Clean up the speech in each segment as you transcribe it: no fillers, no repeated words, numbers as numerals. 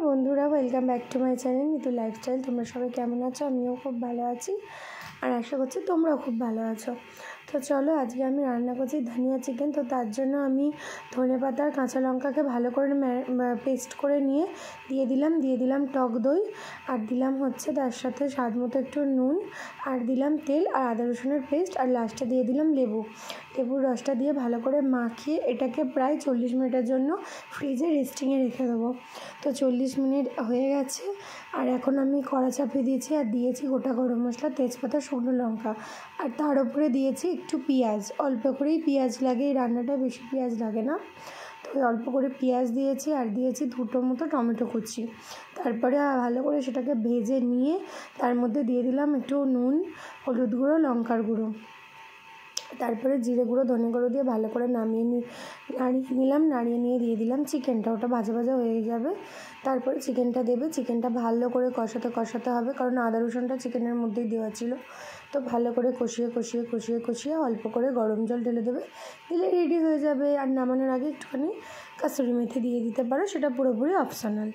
বন্ধুরা, welcome back to my channel Nitu lifestyle. তোমরা সবাই কেমন আছো? আমিও খুব ভালো আছি আর আশা করছি তোমরাও খুব ভালো আছো। তো চলো, আজকে আমি রান্না করছি ধনিয়া চিকেন। তো তার জন্য আমি ধনেপাতা আর কাঁচা লঙ্কাকে ভালো করে পেস্ট করে নিয়ে দিয়ে দিলাম টক দই, আর দিলাম হচ্ছে তার সাথে স্বাদ মতো একটু নুন, আর দিলাম তেল আর আদা রসুনের পেস্ট, আর লাস্টে দিয়ে দিলাম লেবুর রসটা দিয়ে ভালো করে মাখিয়ে এটাকে প্রায় 40 মিনিটের জন্য ফ্রিজে রেস্টিংয়ে রেখে দেবো। তো 40 মিনিট হয়ে গেছে, আর এখন আমি কড়া চাপিয়ে দিয়েছি আর দিয়েছি গোটা গরম মশলা, তেজপাতা, শুকনো লঙ্কা, আর তার উপরে দিয়েছি একটু পেঁয়াজ। অল্প করেই পেঁয়াজ লাগে এই রান্নাটা, বেশি পেঁয়াজ লাগে না। তো অল্প করে পেঁয়াজ দিয়েছি আর দিয়েছি 2টো মতো টমেটো কুচি। তারপরে ভালো করে সেটাকে ভেজে নিয়ে তার মধ্যে দিয়ে দিলাম একটু নুন, হলুদ গুঁড়ো, লঙ্কার গুঁড়ো, তারপরে জিরে গুঁড়ো, ধনে গুঁড়ো দিয়ে ভালো করে নাড়িয়ে নিয়ে দিয়ে দিলাম চিকেনটা। ওটা ভাজা ভাজা হয়ে যাবে, তারপরে চিকেনটা দেবে। চিকেনটা ভালো করে কষাতে হবে, কারণ আদা রসুনটা চিকেনের মধ্যেই দেওয়া ছিল। তো ভালো করে কষিয়ে অল্প করে গরম জল ঢেলে দেবে, দিলে রেডি হয়ে যাবে। আর নামানোর আগে একটুখানি কাসুরি মেথি দিয়ে দিতে পারো, সেটা পুরোপুরি অপশনাল।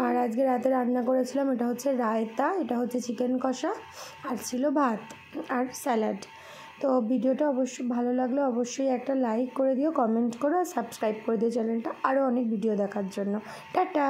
আর আজকে রাতে রান্না করেছিলাম, এটা হচ্ছে রায়তা, এটা হচ্ছে চিকেন কষা, আর ছিল ভাত আর স্যালাড। তো ভিডিওটা অবশ্যই ভালো লাগলে অবশ্যই একটা লাইক করে দিও, কমেন্ট করো আর সাবস্ক্রাইব করে দিও চ্যানেলটা আরও অনেক ভিডিও দেখার জন্য। টাটা।